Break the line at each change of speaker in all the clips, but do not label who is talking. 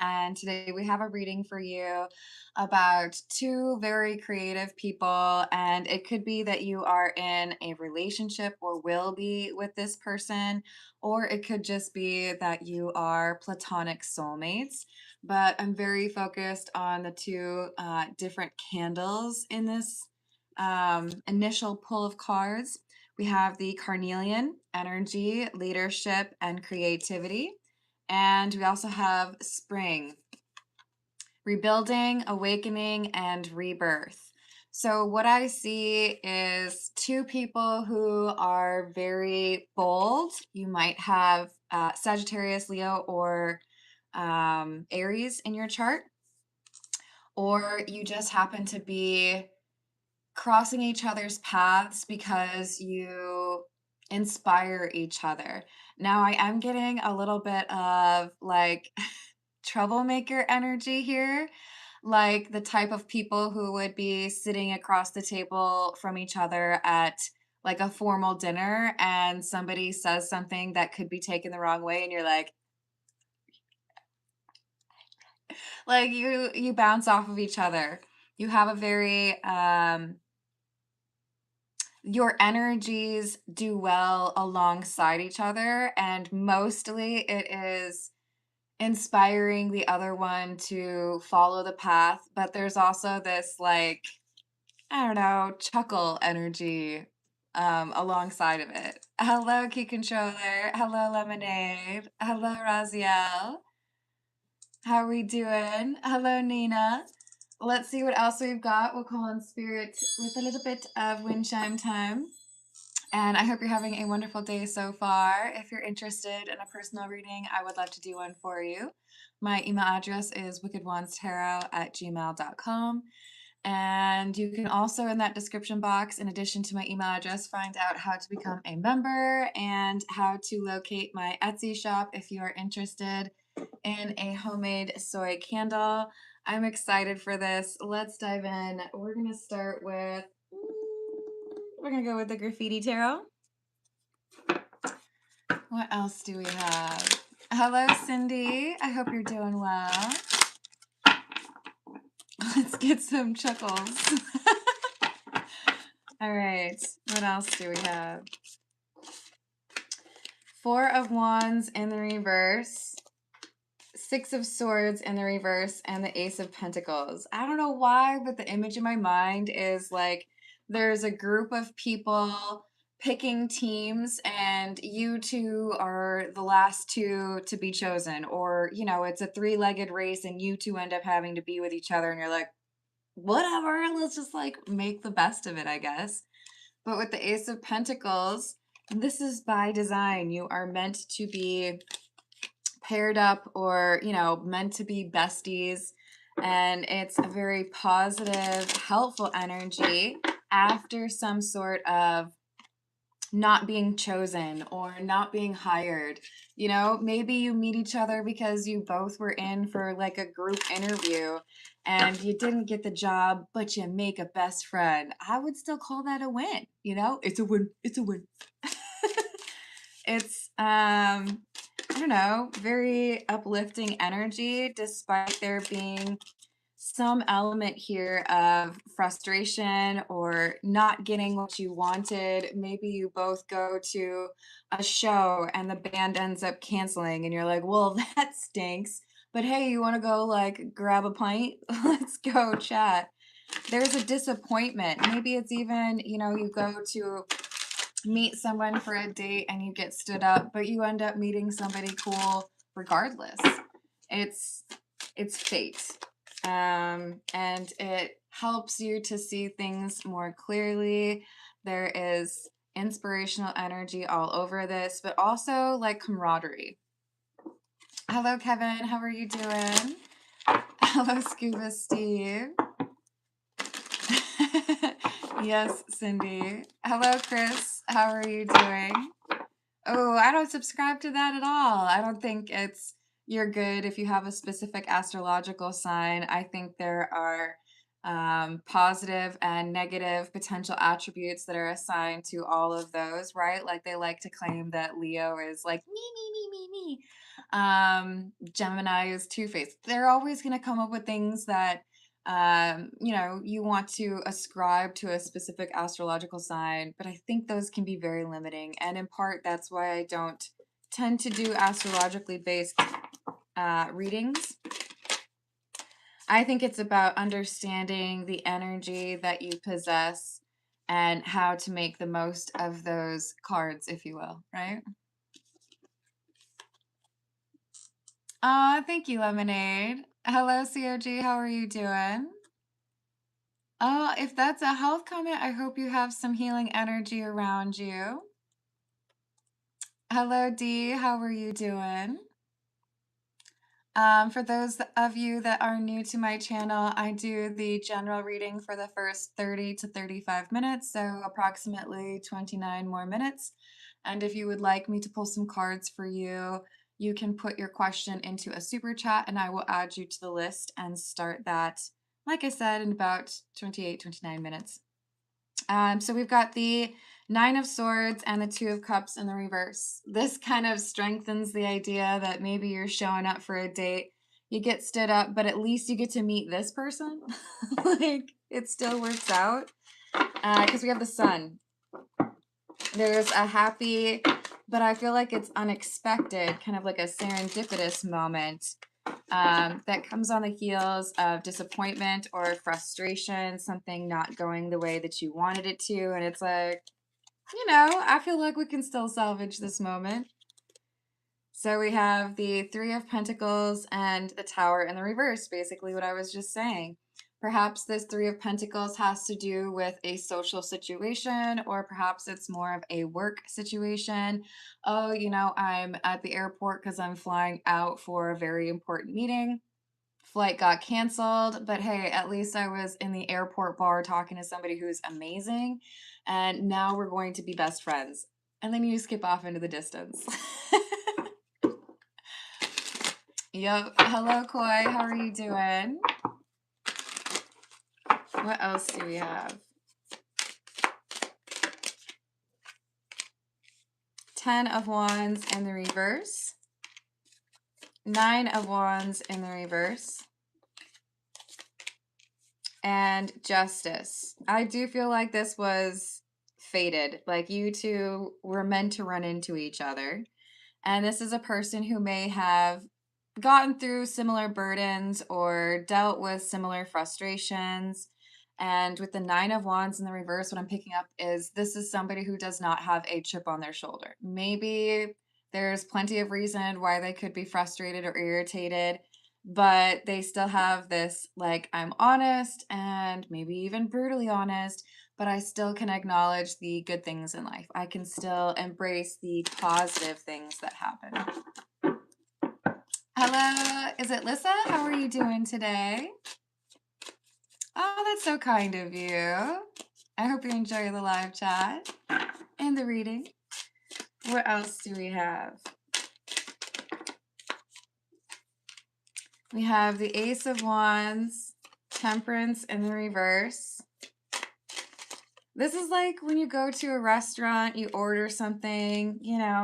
and today we have a reading for you about two very creative people. And it could be that you are in a relationship or will be with this person, or it could just be that you are platonic soulmates. But I'm very focused on the two different candles in this initial pull of cards. We have the carnelian energy, leadership, and creativity. And we also have spring, rebuilding, awakening, and rebirth. So, what I see is two people who are very bold. You might have Sagittarius, Leo, or Aries in your chart, or you just happen to be crossing each other's paths because you inspire each other. Now, I am getting a little bit of like troublemaker energy here, like the type of people who would be sitting across the table from each other at like a formal dinner and somebody says something that could be taken the wrong way and you're like you bounce off of each other. You have a very your energies do well alongside each other, and mostly it is inspiring the other one to follow the path, but there's also this like, I don't know, chuckle energy alongside of it. Hello, Key Controller. Hello, Lemonade. Hello, Raziel. How are we doing? Hello, Nina. Let's see what else we've got. We'll call on spirit with a little bit of wind chime time. And I hope you're having a wonderful day so far. If you're interested in a personal reading, I would love to do one for you. My email address is wickedwandstarot@gmail.com. And you can also, in that description box, in addition to my email address, find out how to become a member and how to locate my Etsy shop if you are interested in a homemade soy candle. I'm excited for this. Let's dive in. We're going to go with the graffiti tarot. What else do we have? Hello, Cindy. I hope you're doing well. Let's get some chuckles. All right. What else do we have? Four of Wands in the reverse, Six of Swords in the reverse, and the Ace of Pentacles. I don't know why, but the image in my mind is like there's a group of people picking teams and you two are the last two to be chosen, or it's a three-legged race and you two end up having to be with each other and you're like, whatever, let's just like make the best of it, I guess. But with the Ace of Pentacles, this is by design. You are meant to be paired up or, meant to be besties. And it's a very positive, helpful energy after some sort of not being chosen or not being hired. Maybe you meet each other because you both were in for like a group interview and you didn't get the job, but you make a best friend. I would still call that a win. It's a win. It's a win. It's I don't know, very uplifting energy despite there being some element here of frustration or not getting what you wanted. Maybe you both go to a show and the band ends up canceling and you're like, well, that stinks. But hey, you want to go like grab a pint? Let's go chat. There's a disappointment. Maybe it's even, you go to meet someone for a date and you get stood up, but you end up meeting somebody cool regardless. It's fate. And it helps you to see things more clearly. There is inspirational energy all over this, but also like camaraderie. Hello, Kevin. How are you doing? Hello, Scuba Steve. Yes, Cindy. Hello, Chris. How are you doing? Oh, I don't subscribe to that at all. I don't think you're good if you have a specific astrological sign. I think there are positive and negative potential attributes that are assigned to all of those, right? Like they like to claim that Leo is like me. Gemini is two-faced. They're always going to come up with things that you want to ascribe to a specific astrological sign, but I think those can be very limiting. And in part, that's why I don't tend to do astrologically based readings. I think it's about understanding the energy that you possess and how to make the most of those cards, if you will, right? Thank you, Lemonade. Hello, COG. How are you doing? Oh, if that's a health comment, I hope you have some healing energy around you. Hello, D. How are you doing? For those of you that are new to my channel, I do the general reading for the first 30 to 35 minutes, so approximately 29 more minutes. And if you would like me to pull some cards for you, you can put your question into a super chat and I will add you to the list and start that, like I said, in about 28, 29 minutes. So we've got the Nine of Swords and the Two of Cups in the reverse. This kind of strengthens the idea that maybe you're showing up for a date, you get stood up, but at least you get to meet this person. Like, it still works out. Because we have the Sun. There's a happy, but I feel like it's unexpected, kind of like a serendipitous moment that comes on the heels of disappointment or frustration, something not going the way that you wanted it to. And it's like, I feel like we can still salvage this moment. So we have the Three of Pentacles and the Tower in the reverse, basically what I was just saying. Perhaps this Three of Pentacles has to do with a social situation, or perhaps it's more of a work situation. Oh, I'm at the airport because I'm flying out for a very important meeting. Flight got canceled, but hey, at least I was in the airport bar talking to somebody who's amazing, and now we're going to be best friends. And then you skip off into the distance. Yep. Hello, Koi. How are you doing? What else do we have? 10 of Wands in the reverse. 9 of Wands in the reverse. And Justice. I do feel like this was fated. Like you two were meant to run into each other. And this is a person who may have gotten through similar burdens or dealt with similar frustrations. And with the 9 of Wands in the reverse, what I'm picking up is this is somebody who does not have a chip on their shoulder. Maybe there's plenty of reason why they could be frustrated or irritated, but they still have this, like, I'm honest and maybe even brutally honest, but I still can acknowledge the good things in life. I can still embrace the positive things that happen. Hello, is it Lissa? How are you doing today? Oh, that's so kind of you. I hope you enjoy the live chat and the reading. What else do we have? We have the Ace of Wands, Temperance in the reverse. This is like when you go to a restaurant, you order something,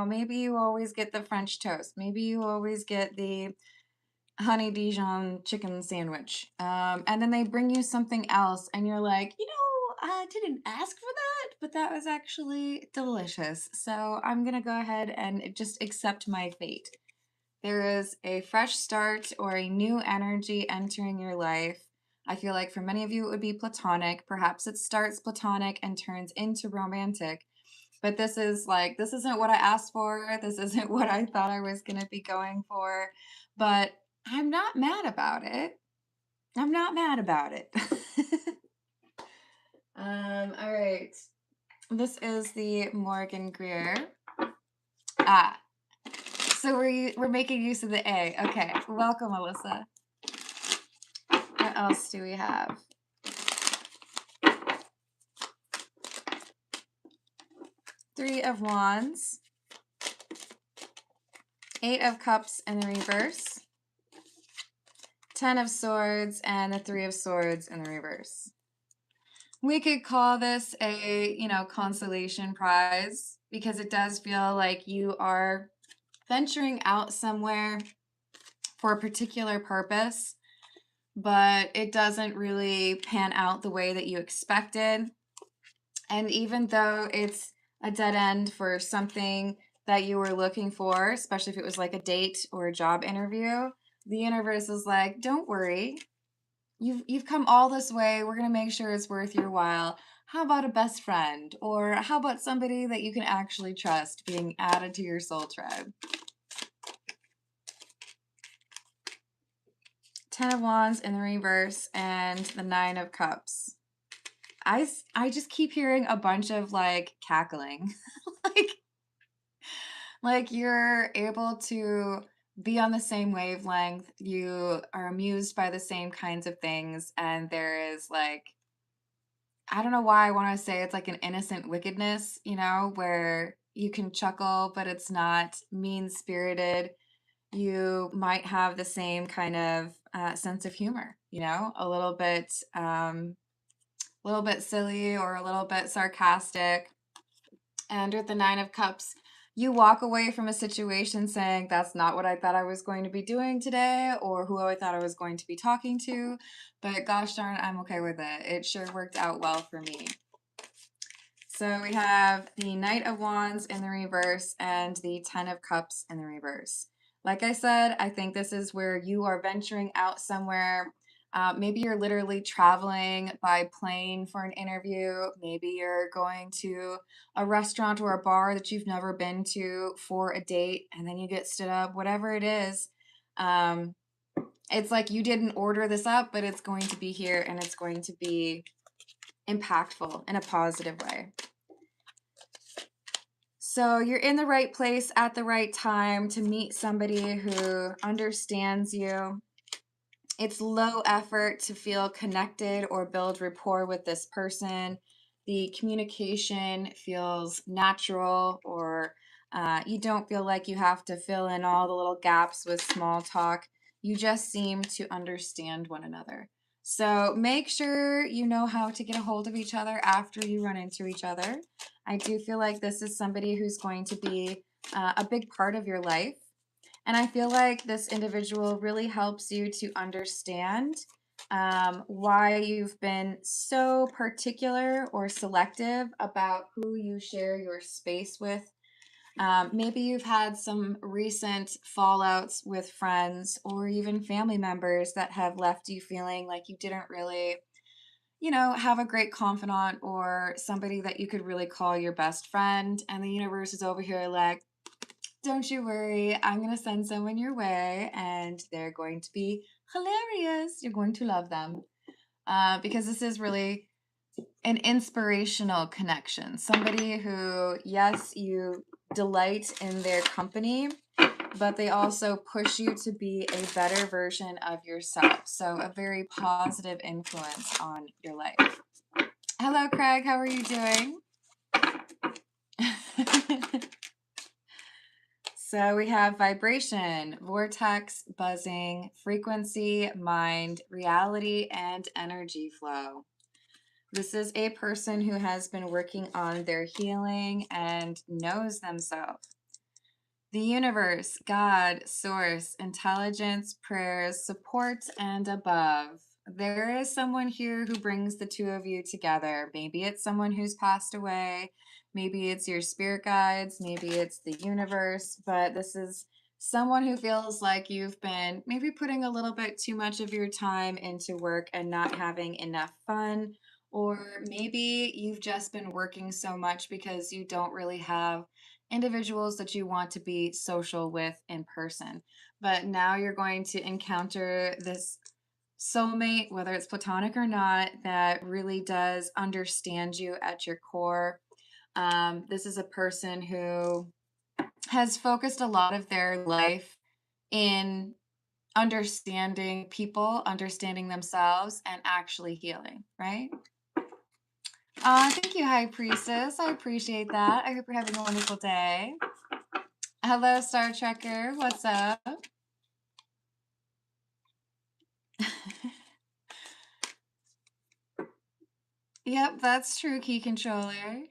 maybe you always get the French toast. Maybe you always get the honey Dijon chicken sandwich. And then they bring you something else and you're like, I didn't ask for that, but that was actually delicious. So I'm going to go ahead and just accept my fate. There is a fresh start or a new energy entering your life. I feel like for many of you, it would be platonic. Perhaps it starts platonic and turns into romantic. But this isn't what I asked for. This isn't what I thought I was going to be going for. But I'm not mad about it. I'm not mad about it. All right. This is the Morgan Greer. So we're making use of the A. Okay. Welcome, Alyssa. What else do we have? Three of Wands. 8 of Cups in the reverse. Ten of Swords and the Three of Swords in the reverse. We could call this a, consolation prize because it does feel like you are venturing out somewhere for a particular purpose, but it doesn't really pan out the way that you expected. And even though it's a dead end for something that you were looking for, especially if it was like a date or a job interview, the universe is like, don't worry. You've come all this way. We're going to make sure it's worth your while. How about a best friend? Or how about somebody that you can actually trust being added to your soul tribe? Ten of Wands in the reverse and the Nine of Cups. I just keep hearing a bunch of like cackling. like like you're able to be on the same wavelength. You are amused by the same kinds of things, and there is like, I don't know why I want to say it's like an innocent wickedness, where you can chuckle, but it's not mean spirited. You might have the same kind of sense of humor, a little bit silly or a little bit sarcastic. And with the Nine of Cups, you walk away from a situation saying, that's not what I thought I was going to be doing today or who I thought I was going to be talking to. But gosh darn, I'm okay with it. It sure worked out well for me. So we have the Knight of Wands in the reverse and the Ten of Cups in the reverse. Like I said, I think this is where you are venturing out somewhere. Maybe you're literally traveling by plane for an interview. Maybe you're going to a restaurant or a bar that you've never been to for a date, and then you get stood up. Whatever it is, it's like you didn't order this up, but it's going to be here and it's going to be impactful in a positive way. So you're in the right place at the right time to meet somebody who understands you. It's low effort to feel connected or build rapport with this person. The communication feels natural, or you don't feel like you have to fill in all the little gaps with small talk. You just seem to understand one another. So make sure you know how to get a hold of each other after you run into each other. I do feel like this is somebody who's going to be a big part of your life. And I feel like this individual really helps you to understand why you've been so particular or selective about who you share your space with. Maybe you've had some recent fallouts with friends or even family members that have left you feeling like you didn't really, have a great confidant or somebody that you could really call your best friend. And the universe is over here like, don't you worry, I'm going to send someone your way and they're going to be hilarious. You're going to love them because this is really an inspirational connection. Somebody who, yes, you delight in their company, but they also push you to be a better version of yourself. So a very positive influence on your life. Hello, Craig. How are you doing? So we have vibration, vortex, buzzing, frequency, mind, reality, and energy flow. This is a person who has been working on their healing and knows themselves. The universe, God, source, intelligence, prayers, support, and above. There is someone here who brings the two of you together. Maybe it's someone who's passed away. Maybe it's your spirit guides. Maybe it's the universe. But this is someone who feels like you've been maybe putting a little bit too much of your time into work and not having enough fun. Or maybe you've just been working so much because you don't really have individuals that you want to be social with in person. But now you're going to encounter this soulmate, whether it's platonic or not, that really does understand you at your core. This is a person who has focused a lot of their life in understanding people, understanding themselves, and actually healing, right? Thank you, High Priestess. I appreciate that. I hope you're having a wonderful day. Hello, Star Trekker. What's up? Yep, that's true, key controller.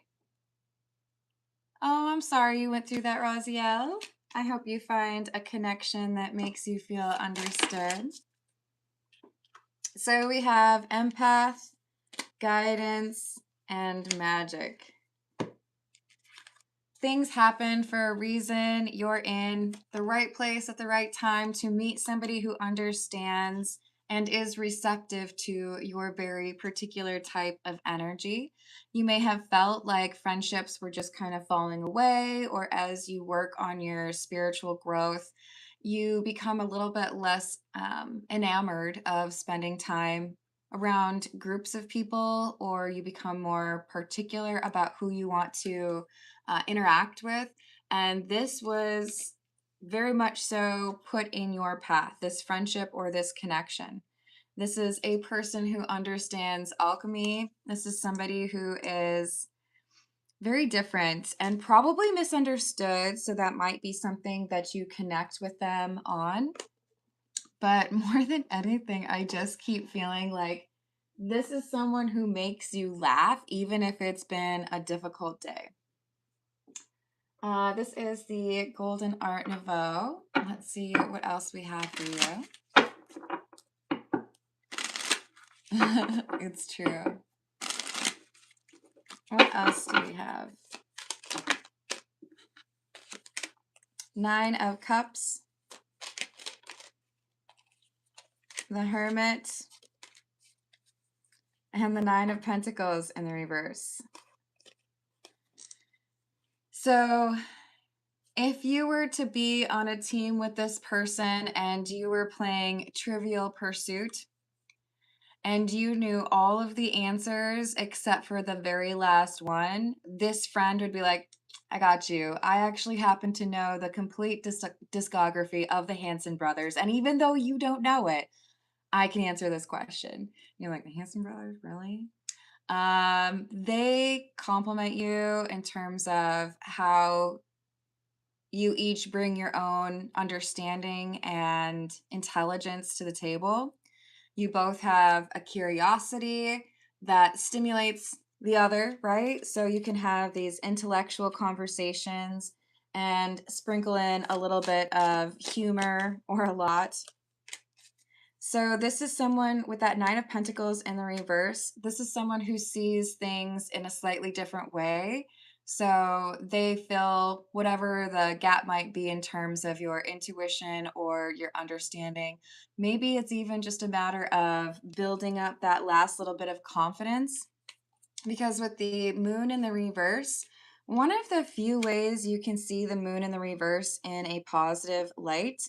Oh, I'm sorry you went through that, Raziel. I hope you find a connection that makes you feel understood. So we have empath, guidance, and magic. Things happen for a reason. You're in the right place at the right time to meet somebody who understands and is receptive to your very particular type of energy. You may have felt like friendships were just kind of falling away, or as you work on your spiritual growth, you become a little bit less enamored of spending time around groups of people, or you become more particular about who you want to interact with. And this was very much so put in your path, this friendship or this connection. This is a person who understands alchemy. This is somebody who is very different and probably misunderstood. So that might be something that you connect with them on. But more than anything, I just keep feeling like this is someone who makes you laugh, even if it's been a difficult day. This is the Golden Art Nouveau. Let's see what else we have for you. It's true. What else do we have? Nine of Cups, the Hermit, and the Nine of Pentacles in the reverse. So if you were to be on a team with this person and you were playing Trivial Pursuit and you knew all of the answers except for the very last one, this friend would be like, I got you. I actually happen to know the complete discography of the Hanson brothers. And even though you don't know it, I can answer this question. You're like, the Hanson brothers, really? They compliment you in terms of how you each bring your own understanding and intelligence to the table. You both have a curiosity that stimulates the other, right? So you can have these intellectual conversations and sprinkle in a little bit of humor or a lot. So this is someone with that Nine of Pentacles in the reverse. This is someone who sees things in a slightly different way. So they fill whatever the gap might be in terms of your intuition or your understanding. Maybe it's even just a matter of building up that last little bit of confidence. Because with the moon in the reverse, one of the few ways you can see the moon in the reverse in a positive light,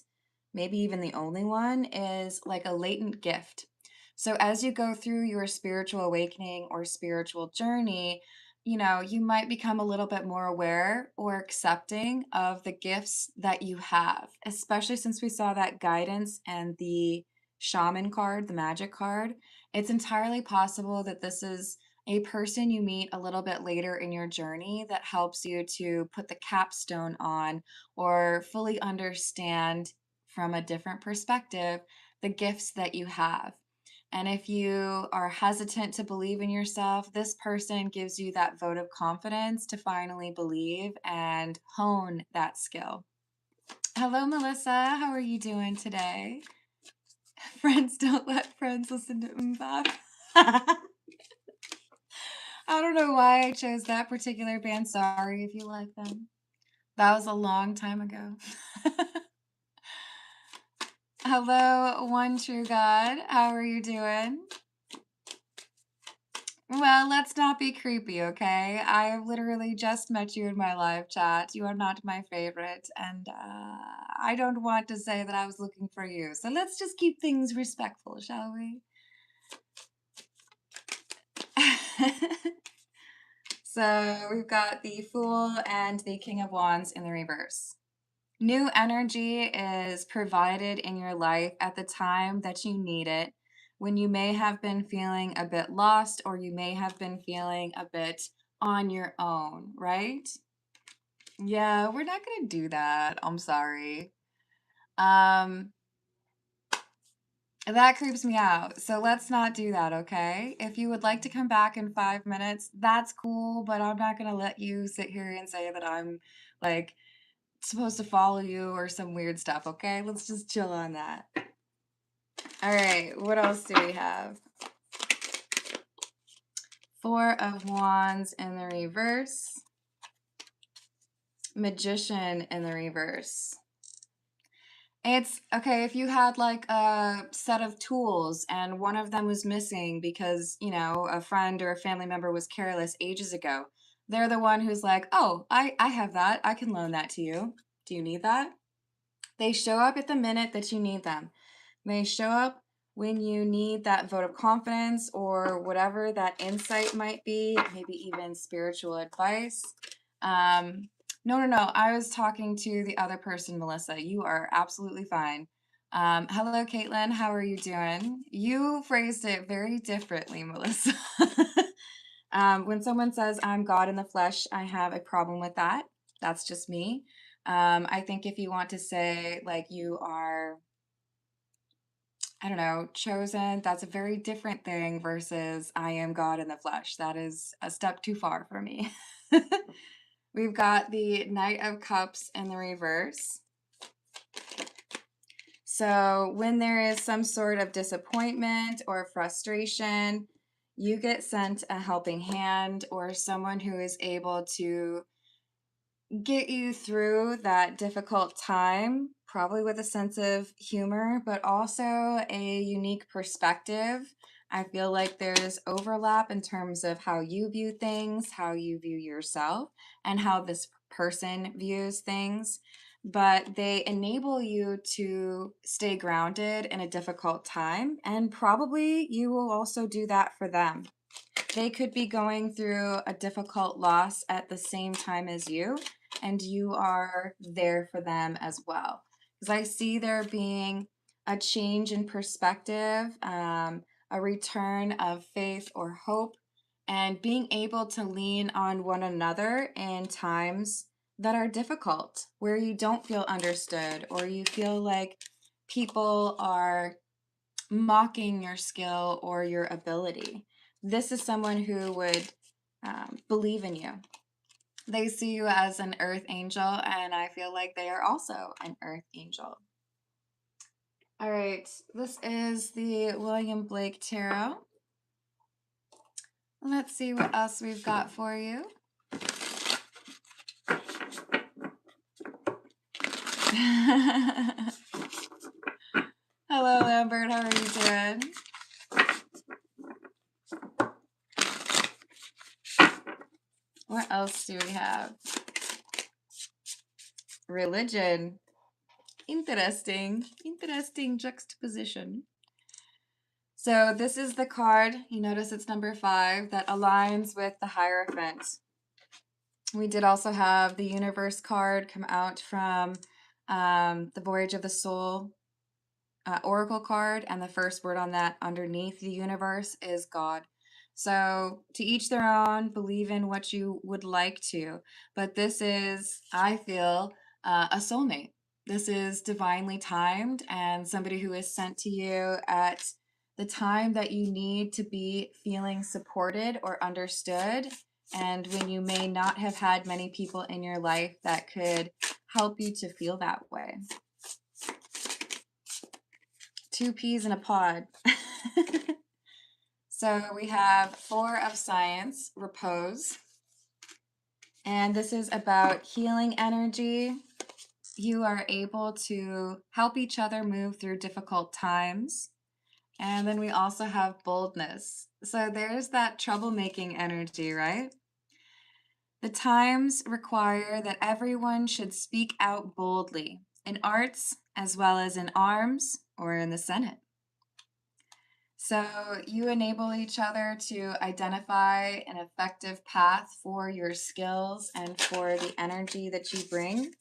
maybe even the only one, is like a latent gift. So as you go through your spiritual awakening or spiritual journey, you might become a little bit more aware or accepting of the gifts that you have, especially since we saw that guidance and the shaman card, the magic card. It's entirely possible that this is a person you meet a little bit later in your journey that helps you to put the capstone on or fully understand from a different perspective the gifts that you have. And if you are hesitant to believe in yourself, this person gives you that vote of confidence to finally believe and hone that skill. Hello, Melissa. How are you doing today? Friends don't let friends listen to Mbop. I don't know why I chose that particular band. Sorry if you like them. That was a long time ago. Hello, one true God. How are you doing? Well, let's not be creepy, okay? I have literally just met you in my live chat. You are not my favorite, and I don't want to say that I was looking for you. So let's just keep things respectful, shall we? So we've got the Fool and the King of Wands in the reverse. New energy is provided in your life at the time that you need it, when you may have been feeling a bit lost or you may have been feeling a bit on your own, right? Yeah, we're not going to do that. I'm sorry. Um, That creeps me out. So let's not do that, okay? If you would like to come back in 5 minutes, that's cool, but I'm not gonna let you sit here and say that I'm like supposed to follow you or some weird stuff, okay? Let's just chill on that. All right, what else do we have? Four of Wands in the reverse. Magician in the reverse. It's okay if you had like a set of tools and one of them was missing because, you know, a friend or a family member was careless ages ago. They're the one who's like, oh, I have that. I can loan that to you. Do you need that? They show up at the minute that you need them. They show up when you need that vote of confidence or whatever that insight might be, maybe even spiritual advice. No. I was talking to the other person, Melissa. You are absolutely fine. Hello, Caitlin. How are you doing? You phrased it very differently, Melissa. When someone says, I'm God in the flesh, I have a problem with that. That's just me. I think if you want to say, like, you are, I don't know, chosen, that's a very different thing versus I am God in the flesh. That is a step too far for me. We've got the Knight of Cups in the reverse. So when there is some sort of disappointment or frustration, you get sent a helping hand or someone who is able to get you through that difficult time, probably with a sense of humor, but also a unique perspective. I feel like there's overlap in terms of how you view things, how you view yourself, and how this person views things. But they enable you to stay grounded in a difficult time, and probably you will also do that for them. They could be going through a difficult loss at the same time as you, and you are there for them as well. Because I see there being a change in perspective, a return of faith or hope, and being able to lean on one another in times that are difficult, where you don't feel understood or you feel like people are mocking your skill or your ability. This is someone who would believe in you. They see you as an earth angel, and I feel like they are also an earth angel. All right, this is the William Blake Tarot. Let's see what else we've got for you. Hello, Lambert. How are you doing? What else do we have? Religion. Interesting juxtaposition. So this is the card, you notice it's number 5, that aligns with the Hierophant. We did also have the Universe card come out from the Voyage of the Soul Oracle card, and the first word on that underneath the universe is God. So to each their own, believe in what you would like to. But this is, I feel, a soulmate. This is divinely timed and somebody who is sent to you at the time that you need to be feeling supported or understood. And when you may not have had many people in your life that could help you to feel that way. 2 peas in a pod. So we have 4 of Science, repose. And this is about healing energy. You are able to help each other move through difficult times. And then we also have boldness. So there's that troublemaking energy, right? The times require that everyone should speak out boldly in arts as well as in arms or in the Senate. So you enable each other to identify an effective path for your skills and for the energy that you bring.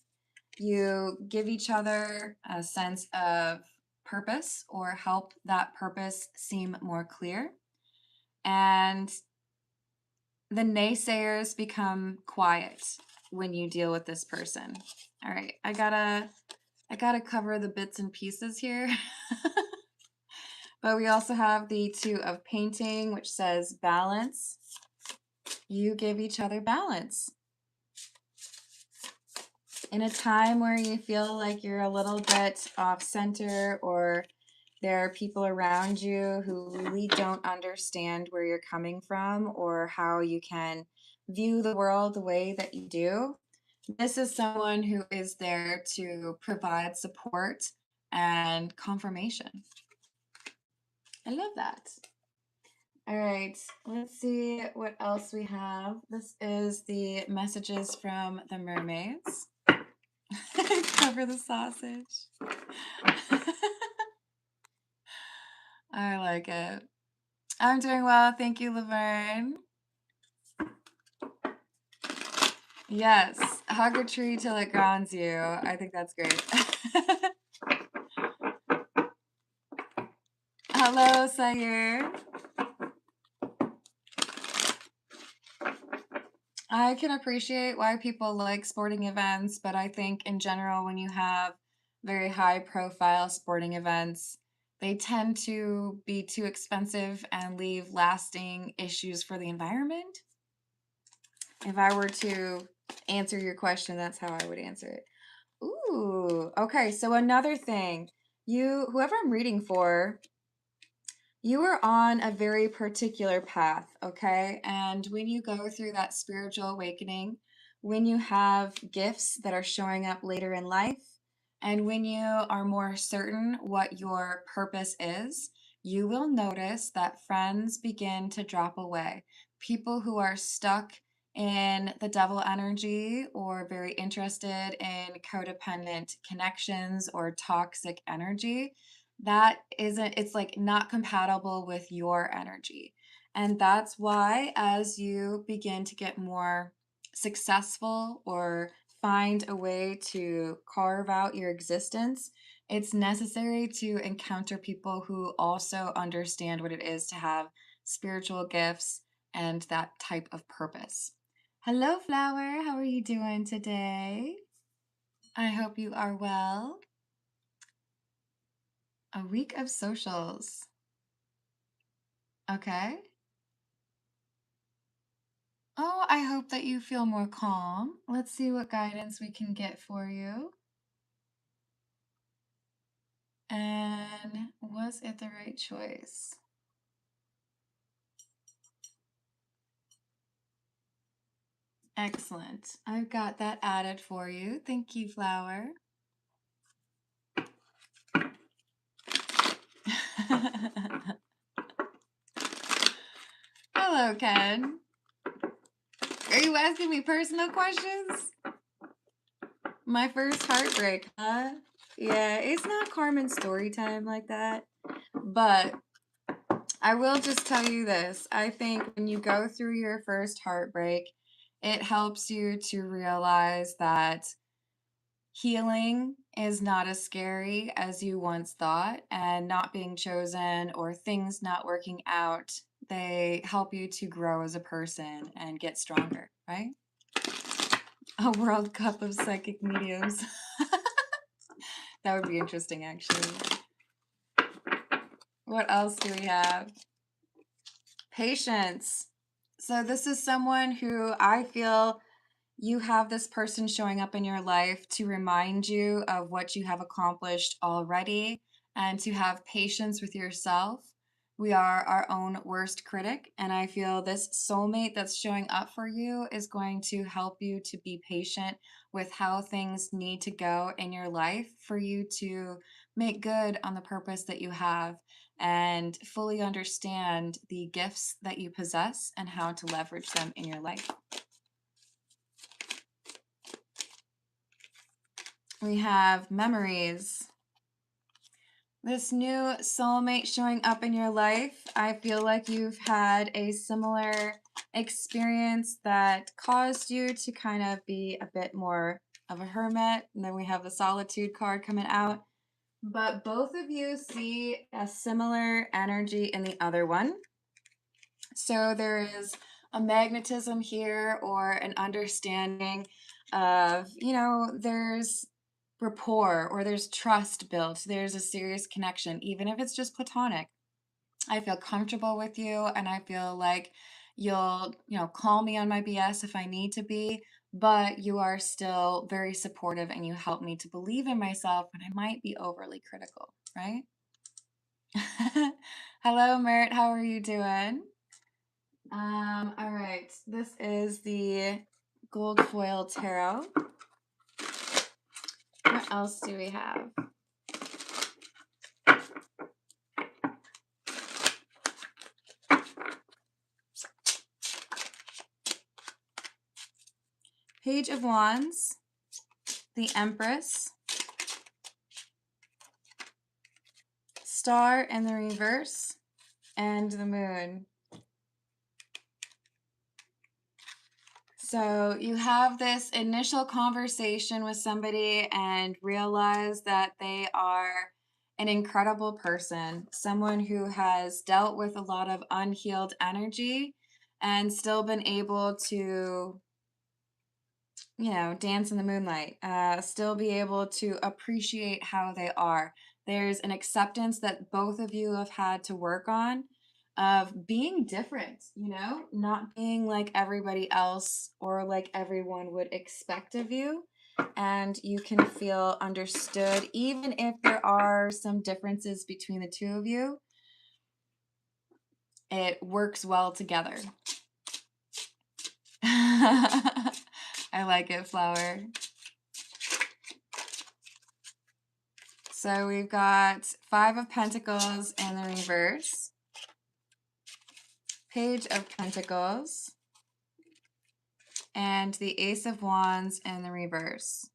You give each other a sense of purpose or help that purpose seem more clear. And the naysayers become quiet when you deal with this person. All right, I gotta cover the bits and pieces here. But we also have the Two of Painting, which says balance. You give each other balance. In a time where you feel like you're a little bit off center, or there are people around you who really don't understand where you're coming from or how you can view the world the way that you do, this is someone who is there to provide support and confirmation. I love that. All right, let's see what else we have. This is the messages from the mermaids. Cover the sausage. I like it. I'm doing well. Thank you, Laverne. Yes, hug a tree till it grounds you. I think that's great. Hello, Sayer. I can appreciate why people like sporting events, but I think in general, when you have very high profile sporting events, they tend to be too expensive and leave lasting issues for the environment. If I were to answer your question, that's how I would answer it. Ooh, okay. So another thing, whoever I'm reading for, you are on a very particular path, okay? And when you go through that spiritual awakening, when you have gifts that are showing up later in life, and when you are more certain what your purpose is, you will notice that friends begin to drop away. People who are stuck in the devil energy or very interested in codependent connections or toxic energy, that isn't, it's like not compatible with your energy. And that's why, as you begin to get more successful or find a way to carve out your existence, it's necessary to encounter people who also understand what it is to have spiritual gifts and that type of purpose. Hello, Flower. How are you doing today? I hope you are well. A week of socials. Okay. Oh, I hope that you feel more calm. Let's see what guidance we can get for you. And was it the right choice? Excellent. I've got that added for you. Thank you, Flower. Hello, Ken. Are you asking me personal questions? My first heartbreak, huh? Yeah, it's not Carmen's story time like that. But I will just tell you this. I think when you go through your first heartbreak, it helps you to realize that healing is not as scary as you once thought, and not being chosen or things not working out, they help you to grow as a person and get stronger, right? A World Cup of psychic mediums. That would be interesting, actually. What else do we have? Patience. So this is someone who I feel you have this person showing up in your life to remind you of what you have accomplished already and to have patience with yourself. We are our own worst critic, and I feel this soulmate that's showing up for you is going to help you to be patient with how things need to go in your life for you to make good on the purpose that you have and fully understand the gifts that you possess and how to leverage them in your life. We have memories. This new soulmate showing up in your life, I feel like you've had a similar experience that caused you to kind of be a bit more of a hermit. And then we have the solitude card coming out. But both of you see a similar energy in the other one. So there is a magnetism here or an understanding of, there's rapport or there's trust built. There's a serious connection, even if it's just platonic. I feel comfortable with you, and I feel like you'll, call me on my BS if I need to be, but you are still very supportive and you help me to believe in myself when I might be overly critical, right? Hello, Mert. How are you doing? All right. This is the gold foil tarot. What else do we have? Page of Wands, the Empress, Star in the reverse, and the Moon. So you have this initial conversation with somebody and realize that they are an incredible person, someone who has dealt with a lot of unhealed energy and still been able to, dance in the moonlight, still be able to appreciate how they are. There's an acceptance that both of you have had to work on of being different, not being like everybody else or like everyone would expect of you. And you can feel understood, even if there are some differences between the two of you. It works well together. I like it, Flower. So we've got Five of Pentacles in the reverse, Page of Pentacles, and the Ace of Wands in the reverse.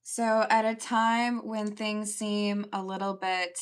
So at a time when things seem a little bit,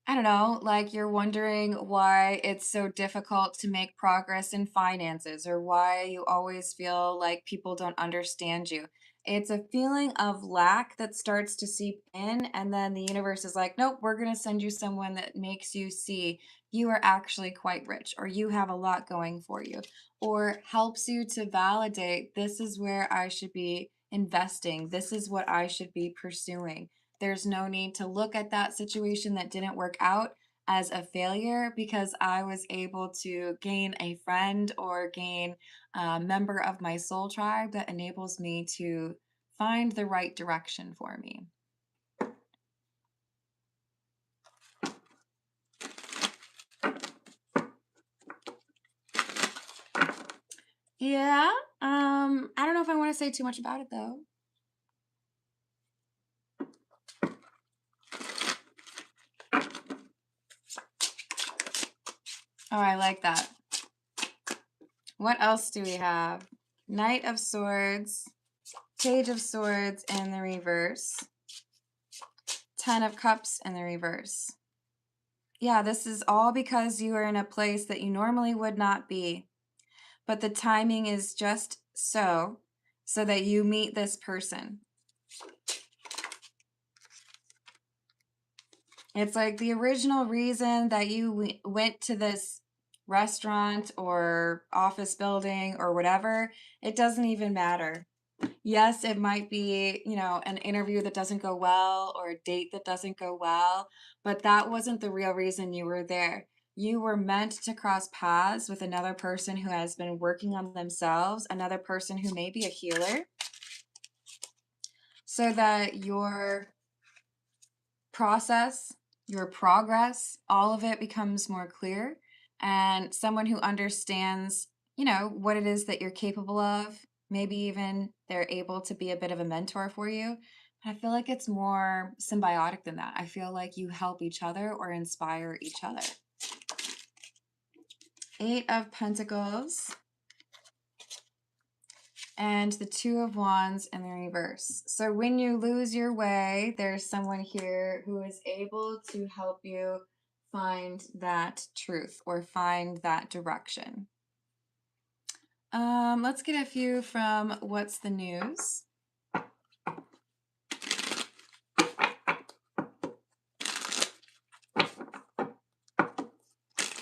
I don't know, like you're wondering why it's so difficult to make progress in finances or why you always feel like people don't understand you. It's a feeling of lack that starts to seep in, and then the universe is like, nope, we're going to send you someone that makes you see you are actually quite rich, or you have a lot going for you, or helps you to validate this is where I should be investing, this is what I should be pursuing. There's no need to look at that situation that didn't work out as a failure because I was able to gain a friend or gain a member of my soul tribe that enables me to find the right direction for me. Yeah, I don't know if I want to say too much about it though. Oh, I like that. What else do we have? Knight of Swords, Page of Swords in the reverse, Ten of Cups in the reverse. Yeah, this is all because you are in a place that you normally would not be. But the timing is just so that you meet this person. It's like the original reason that you went to this restaurant or office building or whatever, it doesn't even matter. Yes, it might be, an interview that doesn't go well or a date that doesn't go well, but that wasn't the real reason you were there. You were meant to cross paths with another person who has been working on themselves, another person who may be a healer, so that your process, your progress, all of it becomes more clear, and someone who understands, what it is that you're capable of. Maybe even they're able to be a bit of a mentor for you. I feel like it's more symbiotic than that. I feel like you help each other or inspire each other. Eight of Pentacles and the Two of Wands in the reverse. So when you lose your way, there's someone here who is able to help you find that truth or find that direction. Let's get a few from What's the News.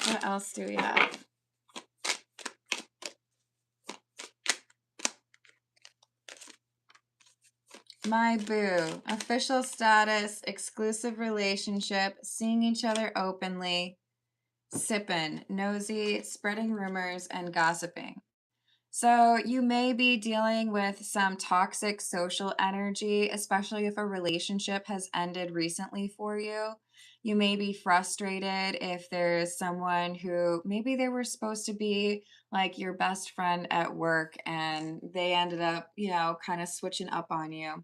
What else do we have? My boo. Official status, exclusive relationship, seeing each other openly, sipping, nosy, spreading rumors, and gossiping. So you may be dealing with some toxic social energy, especially if a relationship has ended recently for you. You may be frustrated if there's someone who maybe they were supposed to be like your best friend at work and they ended up, kind of switching up on you.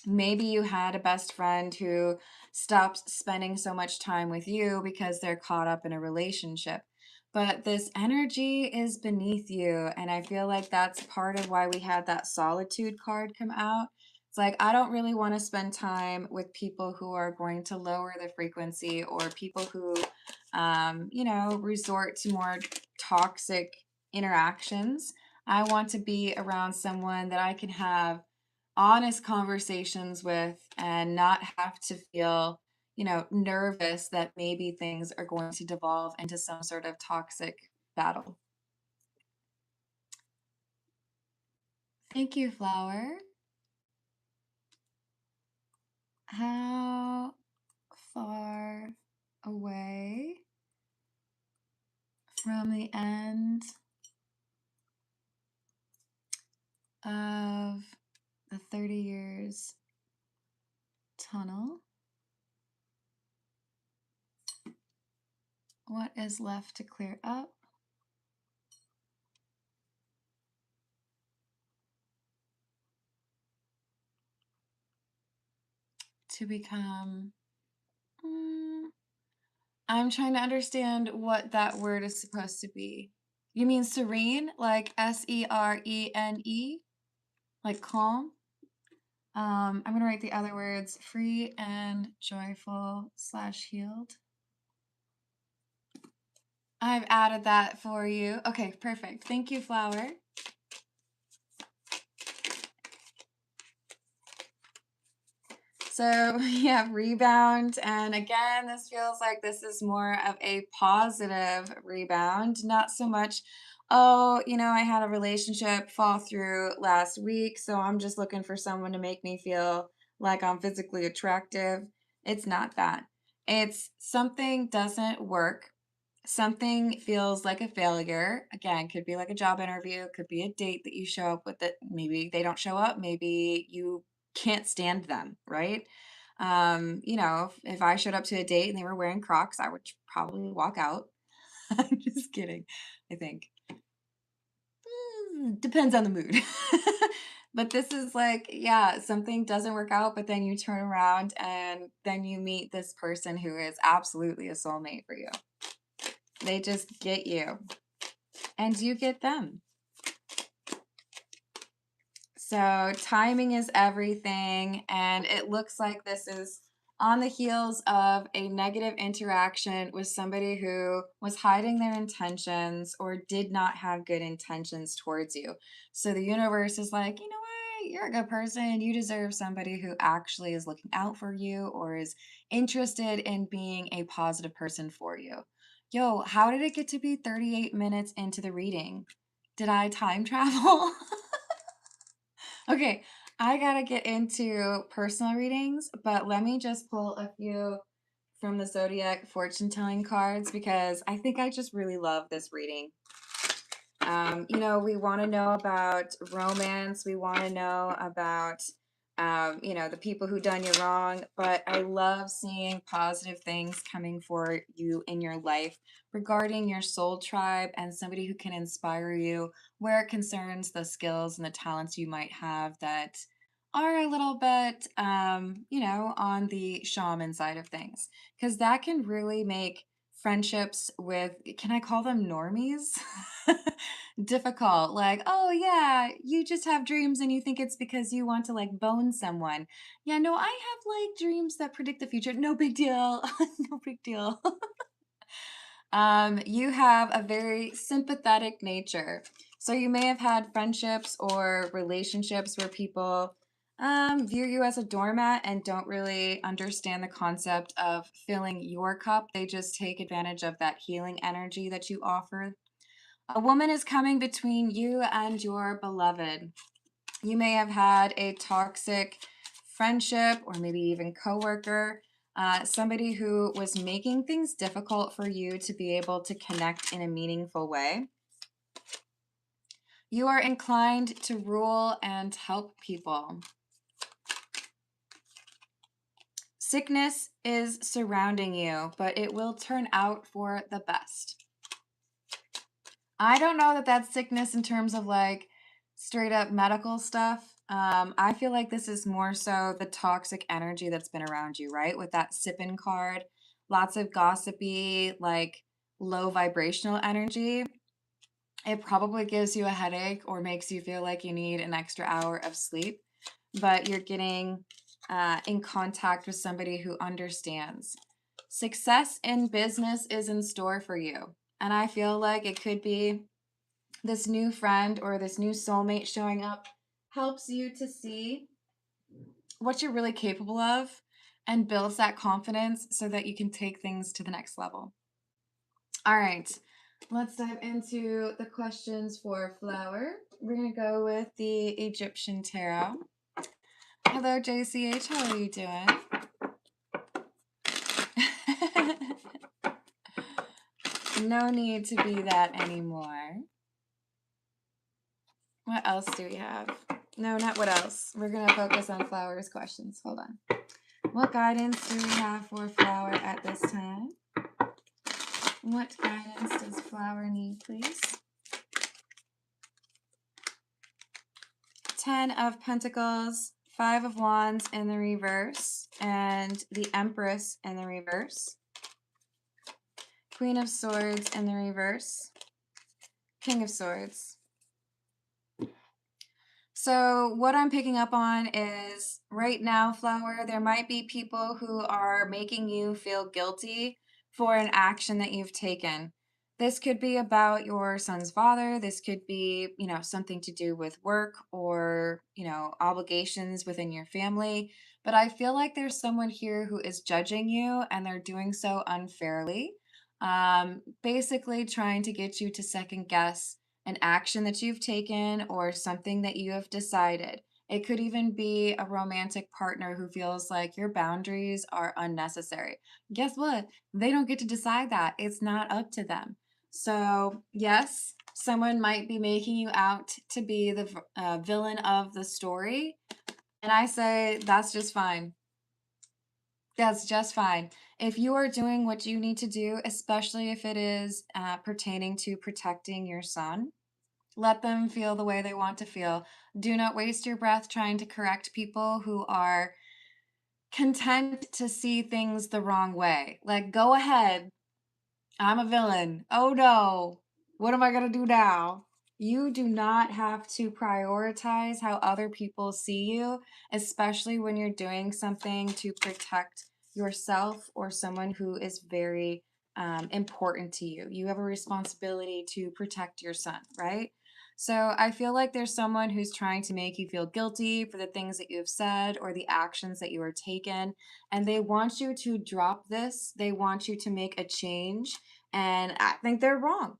Maybe you had a best friend who stopped spending so much time with you because they're caught up in a relationship. But this energy is beneath you. And I feel like that's part of why we had that solitude card come out. It's like, I don't really want to spend time with people who are going to lower the frequency or people who, resort to more toxic interactions. I want to be around someone that I can have honest conversations with and not have to feel, nervous that maybe things are going to devolve into some sort of toxic battle. Thank you, Flower. How far away from the end of the 30 years tunnel? What is left to clear up? To become. I'm trying to understand what that word is supposed to be. You mean serene, like Serene, like calm? I'm gonna write the other words: free and joyful / healed. I've added that for you. Okay, perfect. Thank you, Flower. So we have rebound. And again, this feels like this is more of a positive rebound, not so much, oh, I had a relationship fall through last week, so I'm just looking for someone to make me feel like I'm physically attractive. It's not that. It's something doesn't work. Something feels like a failure. Again, could be like a job interview, could be a date that you show up with that maybe they don't show up, maybe you can't stand them, right? If I showed up to a date and they were wearing Crocs, I would probably walk out. I'm just kidding, I think. Depends on the mood. But this is like, yeah, something doesn't work out, but then you turn around and then you meet this person who is absolutely a soulmate for you. They just get you, and you get them. So timing is everything, and it looks like this is on the heels of a negative interaction with somebody who was hiding their intentions or did not have good intentions towards you. So the universe is like, you know what? You're a good person. You deserve somebody who actually is looking out for you or is interested in being a positive person for you. Yo, how did it get to be 38 minutes into the reading? Did I time travel? Okay, I gotta get into personal readings, but let me just pull a few from the zodiac fortune telling cards because I think I just really love this reading. We want to know about romance. We want to know about, the people who done you wrong. But I love seeing positive things coming for you in your life regarding your soul tribe and somebody who can inspire you where it concerns the skills and the talents you might have that are a little bit, on the shaman side of things. Because that can really make friendships with, can I call them normies? Difficult. Like, oh yeah, you just have dreams and you think it's because you want to like bone someone. Yeah, no, I have like dreams that predict the future. No big deal. No big deal. You have a very sympathetic nature. So you may have had friendships or relationships where people view you as a doormat and don't really understand the concept of filling your cup. They just take advantage of that healing energy that you offer. A woman is coming between you and your beloved. You may have had a toxic friendship or maybe even coworker, somebody who was making things difficult for you to be able to connect in a meaningful way. You are inclined to rule and help people. Sickness is surrounding you, but it will turn out for the best. I don't know that that's sickness in terms of like straight up medical stuff. I feel like this is more so the toxic energy that's been around you, right? With that sipping card, lots of gossipy, like low vibrational energy. It probably gives you a headache or makes you feel like you need an extra hour of sleep, but you're getting in contact with somebody who understands. Success in business is in store for you. And I feel like it could be this new friend or this new soulmate showing up helps you to see what you're really capable of and builds that confidence so that you can take things to the next level. All right, let's dive into the questions for Flower. We're going to go with the Egyptian Tarot. Hello, JCH. How are you doing? No need to be that anymore. What else do we have? No, not what else. We're going to focus on Flower's questions. Hold on. What guidance do we have for Flower at this time? What guidance does Flower need, please? 10 of Pentacles, 5 of Wands in the reverse, and the Empress in the reverse. Queen of Swords in the reverse. King of Swords. So what I'm picking up on is right now, Flower, there might be people who are making you feel guilty for an action that you've taken. This could be about your son's father. This could be, something to do with work or, obligations within your family. But I feel like there's someone here who is judging you and they're doing so unfairly. Basically trying to get you to second guess an action that you've taken or something that you have decided. It could even be a romantic partner who feels like your boundaries are unnecessary. Guess what? They don't get to decide that. It's not up to them. So, yes, someone might be making you out to be the villain of the story. And I say that's just fine. That's just fine. If you are doing what you need to do, especially if it is pertaining to protecting your son, let them feel the way they want to feel. Do not waste your breath trying to correct people who are content to see things the wrong way. Like, go ahead. I'm a villain. Oh no. What am I going to do now? You do not have to prioritize how other people see you, especially when you're doing something to protect yourself or someone who is very important to you. You have a responsibility to protect your son, right? So I feel like there's someone who's trying to make you feel guilty for the things that you have said or the actions that you are taken. And they want you to drop this. They want you to make a change. And I think they're wrong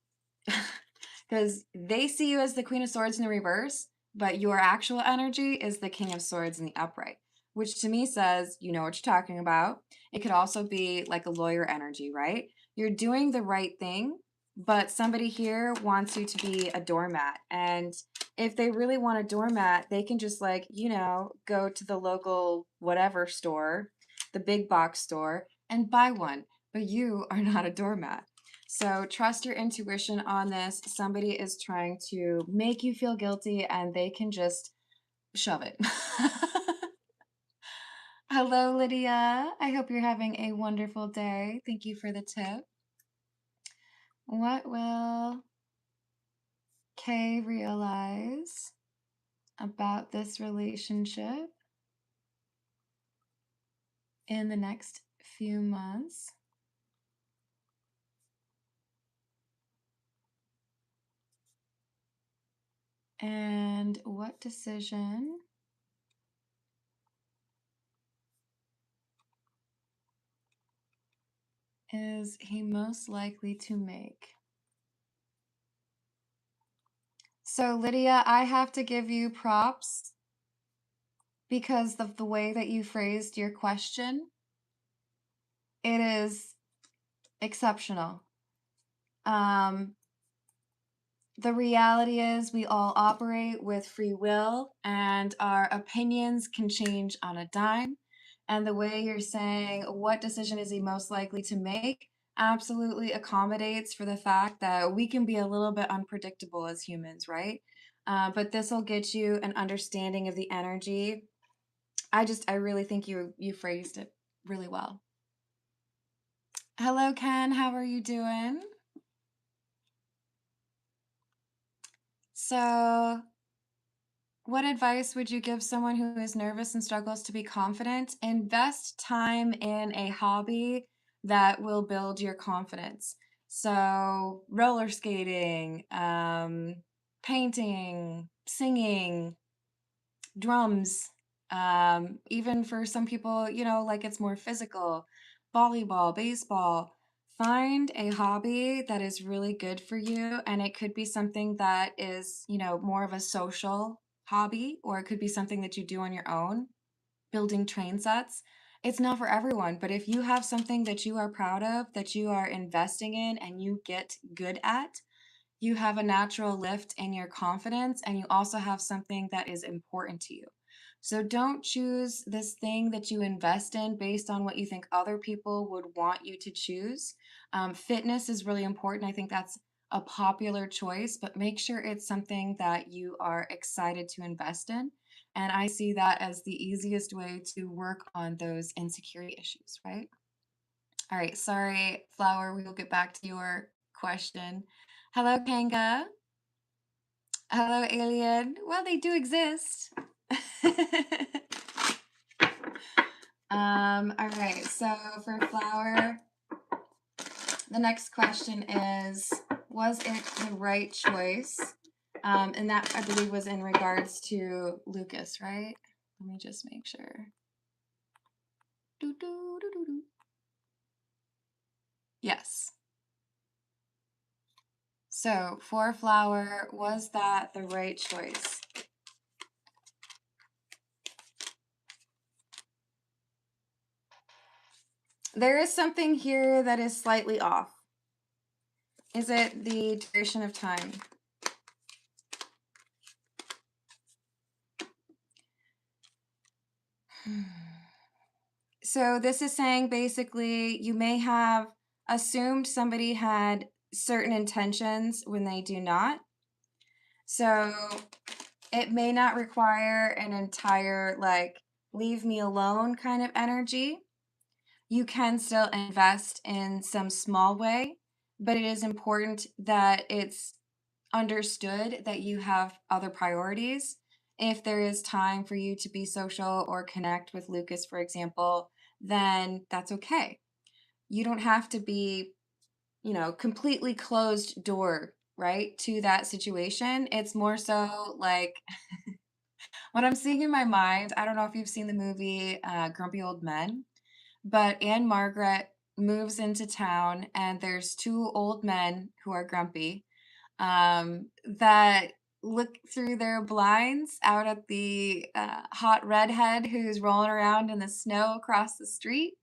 because they see you as the Queen of Swords in the reverse, but your actual energy is the King of Swords in the upright, which to me says you know what you're talking about. It could also be like a lawyer energy, right? You're doing the right thing, but somebody here wants you to be a doormat. And if they really want a doormat, they can just go to the local whatever store, the big box store, and buy one. But you are not a doormat. So trust your intuition on this. Somebody is trying to make you feel guilty and they can just shove it. Hello, Lydia. I hope you're having a wonderful day. Thank you for the tip. What will Kay realize about this relationship in the next few months? And what decision is he most likely to make? So, Lydia, I have to give you props because of the way that you phrased your question. It is exceptional. Um, the reality is we all operate with free will and our opinions can change on a dime. And the way you're saying what decision is he most likely to make absolutely accommodates for the fact that we can be a little bit unpredictable as humans, right? But this will get you an understanding of the energy. I really think you phrased it really well. Hello, Ken. How are you doing? So, what advice would you give someone who is nervous and struggles to be confident? Invest time in a hobby that will build your confidence. So, roller skating, painting, singing, drums, even for some people, like it's more physical, volleyball, baseball. Find a hobby that is really good for you, and it could be something that is, more of a social hobby, or it could be something that you do on your own, building train sets. It's not for everyone, but if you have something that you are proud of, that you are investing in, and you get good at, you have a natural lift in your confidence, and you also have something that is important to you. So don't choose this thing that you invest in based on what you think other people would want you to choose. Fitness is really important. I think that's a popular choice, but make sure it's something that you are excited to invest in. And I see that as the easiest way to work on those insecurity issues, right? All right, sorry, Flower, we will get back to your question. Hello, Kanga. Hello, Alien. Well, they do exist. All right, so for Flower, the next question is, was it the right choice? And that, I believe, was in regards to Lucas, right? Let me just make sure. Doo, doo, doo, doo, doo. Yes. So for Flower, was that the right choice? There is something here that is slightly off. Is it the duration of time? So this is saying basically you may have assumed somebody had certain intentions when they do not. So it may not require an entire, like, leave me alone kind of energy. You can still invest in some small way, but it is important that it's understood that you have other priorities. If there is time for you to be social or connect with Lucas, for example, then that's okay. You don't have to be, completely closed door, right, to that situation. It's more so like what I'm seeing in my mind. I don't know if you've seen the movie Grumpy Old Men, but Anne Margaret moves into town and there's two old men who are grumpy, that look through their blinds out at the hot redhead who's rolling around in the snow across the street.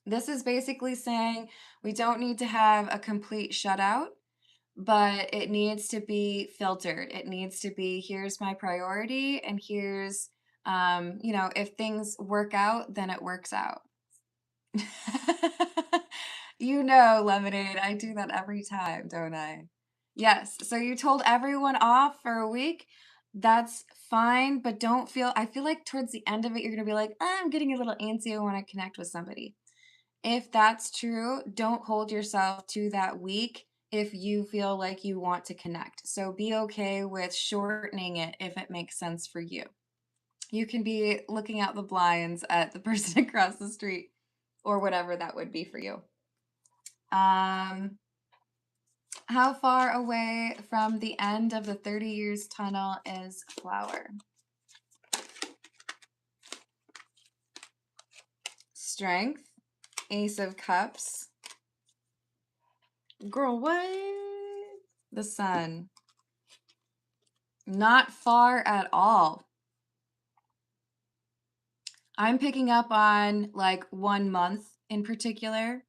This is basically saying we don't need to have a complete shutout, but it needs to be filtered. It needs to be, here's my priority, and here's, if things work out, then it works out. Lemonade, I do that every time, don't I? Yes. So you told everyone off for a week. That's fine, but I feel like towards the end of it, you're going to be like, I'm getting a little antsy. I want to connect with somebody. If that's true, don't hold yourself to that week if you feel like you want to connect. So be okay with shortening it if it makes sense for you. You can be looking out the blinds at the person across the street or whatever that would be for you. How far away from the end of the 30 years tunnel is Flower? Strength, Ace of Cups. Girl, what? The Sun. Not far at all. I'm picking up on like 1 month in particular.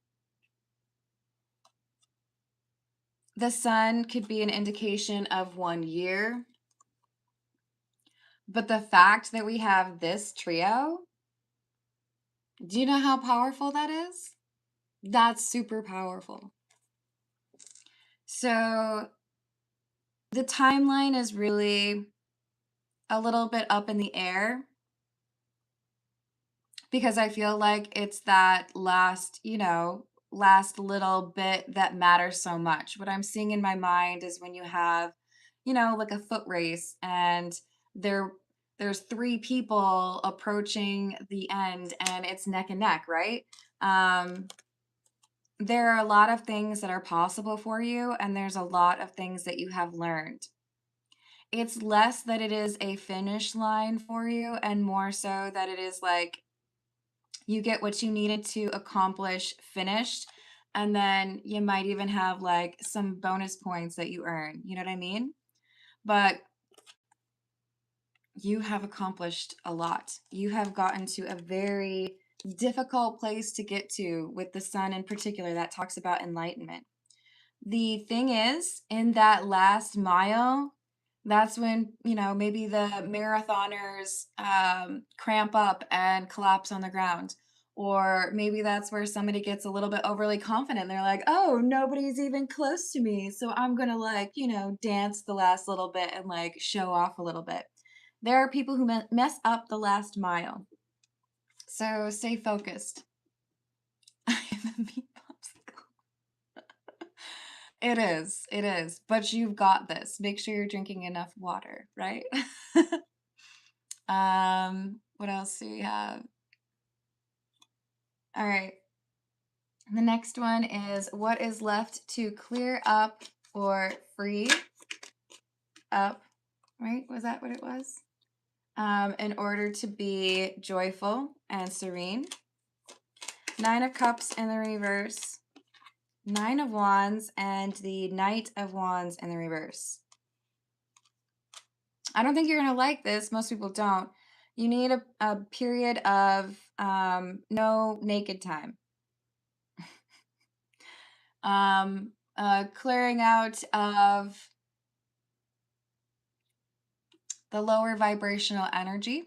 The sun could be an indication of 1 year. But the fact that we have this trio, do you know how powerful that is? That's super powerful. So the timeline is really a little bit up in the air because I feel like it's that last, last little bit that matters so much. What I'm seeing in my mind is when you have, like a foot race and there there's three people approaching the end and it's neck and neck, right? Um, there are a lot of things that are possible for you, and there's a lot of things that you have learned. It's less that it is a finish line for you, and more so that it is like you get what you needed to accomplish finished, and then you might even have like some bonus points that you earn. You know what I mean? But you have accomplished a lot. You have gotten to a very difficult place to get to with the sun in particular that talks about enlightenment. The thing is, in that last mile, that's when, maybe the marathoners cramp up and collapse on the ground. Or maybe that's where somebody gets a little bit overly confident. They're like, oh, nobody's even close to me. So I'm going to, like, dance the last little bit and like show off a little bit. There are people who mess up the last mile. So stay focused. I am a meat popsicle. It is. It is. But you've got this. Make sure you're drinking enough water, right? What else do we have? All right. The next one is what is left to clear up or free up, right? Was that what it was? In order to be joyful and serene. 9 of Cups in the reverse. 9 of Wands and the Knight of Wands in the reverse. I don't think you're going to like this. Most people don't. You need a period of no naked time. Clearing out of the lower vibrational energy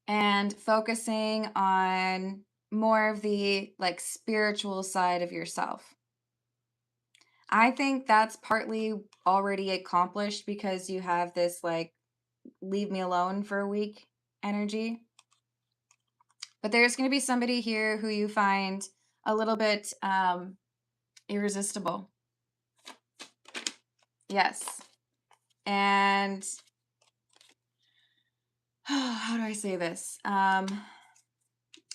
and focusing on more of the like spiritual side of yourself. I think that's partly already accomplished because you have this like leave me alone for a week energy. But there's going to be somebody here who you find a little bit irresistible. Yes. And how do I say this?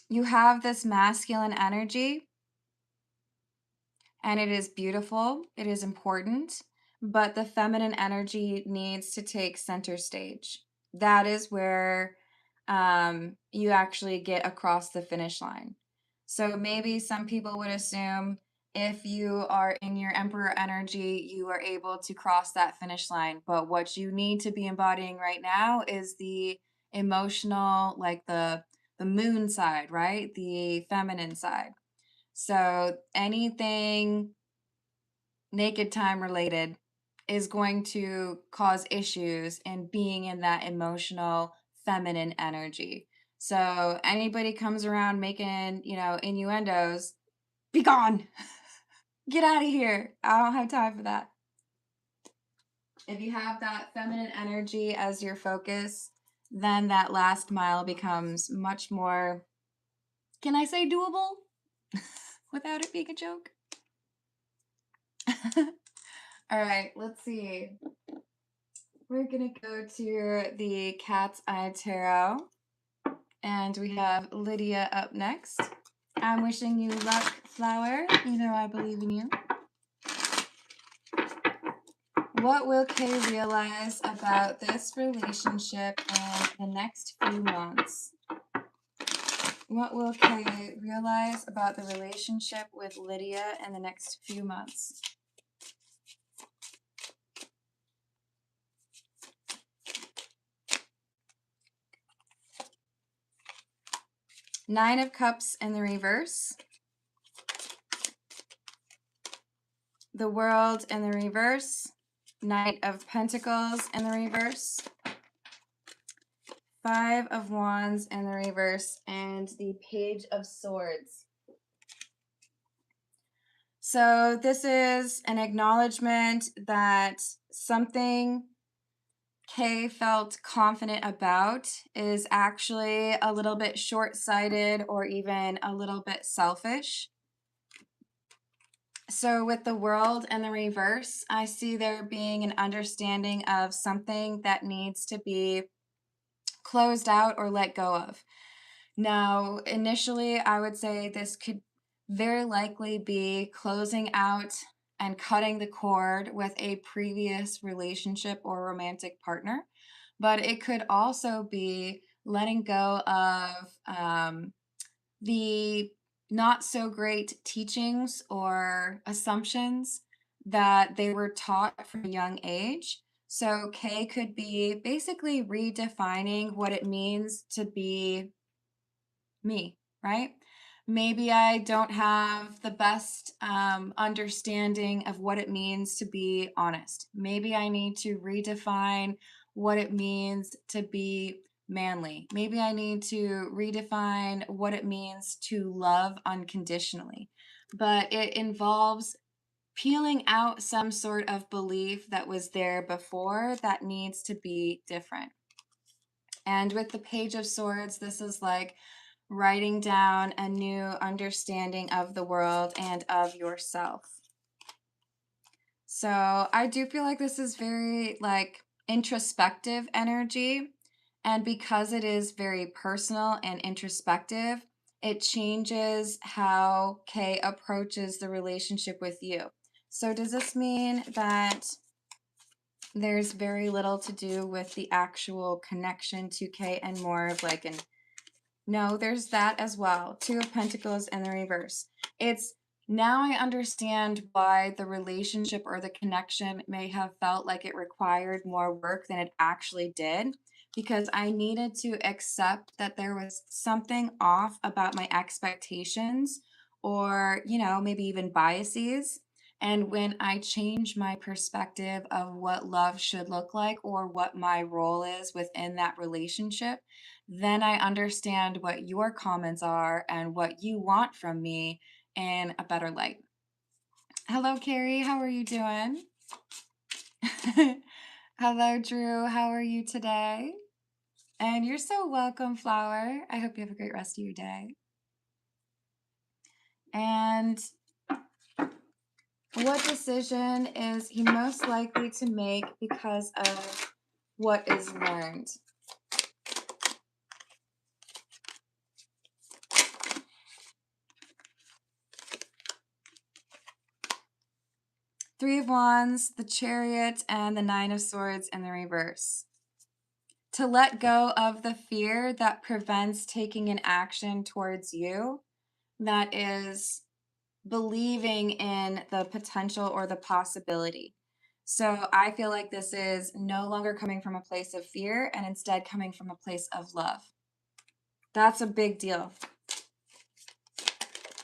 You have this masculine energy, and it is beautiful. It is important, but the feminine energy needs to take center stage. That is where you actually get across the finish line. So maybe some people would assume if you are in your emperor energy, you are able to cross that finish line. But what you need to be embodying right now is the emotional, like the moon side, right? The feminine side. So anything naked time related is going to cause issues in being in that emotional feminine energy. So anybody comes around making, innuendos, be gone. Get out of here. I don't have time for that. If you have that feminine energy as your focus, then that last mile becomes much more, can I say doable? Without it being a joke. All right, let's see. We're going to go to the Cat's Eye Tarot. And we have Lydia up next. I'm wishing you luck, Flower. You know I believe in you. What will Kay realize about this relationship in the next few months? What will Kay realize about the relationship with Lydia in the next few months? Nine of Cups in the reverse. The World in the reverse. Knight of Pentacles in the reverse. Five of Wands in the reverse. And the Page of Swords. So this is an acknowledgement that something Kay felt confident about is actually a little bit short-sighted or even a little bit selfish. So with the World and the reverse, I see there being an understanding of something that needs to be closed out or let go of. Now, initially, I would say this could very likely be closing out and cutting the cord with a previous relationship or romantic partner, but it could also be letting go of the not so great teachings or assumptions that they were taught from a young age. So K could be basically redefining what it means to be me, right? Maybe I don't have the best understanding of what it means to be honest. Maybe I need to redefine what it means to be manly. Maybe I need to redefine what it means to love unconditionally. But it involves peeling out some sort of belief that was there before that needs to be different. And with the Page of Swords, this is like writing down a new understanding of the world and of yourself. So I do feel like this is very like introspective energy. And because it is very personal and introspective, it changes how Kay approaches the relationship with you. So does this mean that there's very little to do with the actual connection to Kay and more of like an no, there's that as well. Two of Pentacles in the reverse. It's now I understand why the relationship or the connection may have felt like it required more work than it actually did, because I needed to accept that there was something off about my expectations or, maybe even biases. And when I change my perspective of what love should look like or what my role is within that relationship, then I understand what your comments are and what you want from me in a better light. Hello, Carrie. How are you doing? Hello, Drew. How are you today? And you're so welcome, Flower. I hope you have a great rest of your day. And what decision is he most likely to make because of what is learned? Three of Wands, the Chariot, and the Nine of Swords in the reverse. To let go of the fear that prevents taking an action towards you, that is believing in the potential or the possibility. So I feel like this is no longer coming from a place of fear and instead coming from a place of love. That's a big deal.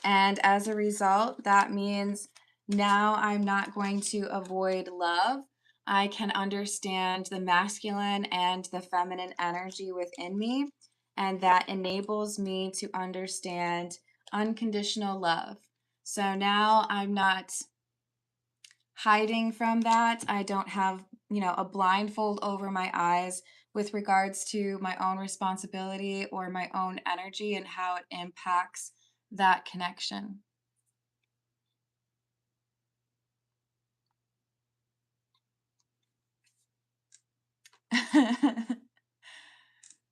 And as a result, that means now I'm not going to avoid love. I can understand the masculine and the feminine energy within me, and that enables me to understand unconditional love. So now I'm not hiding from that. I don't have, a blindfold over my eyes with regards to my own responsibility or my own energy and how it impacts that connection.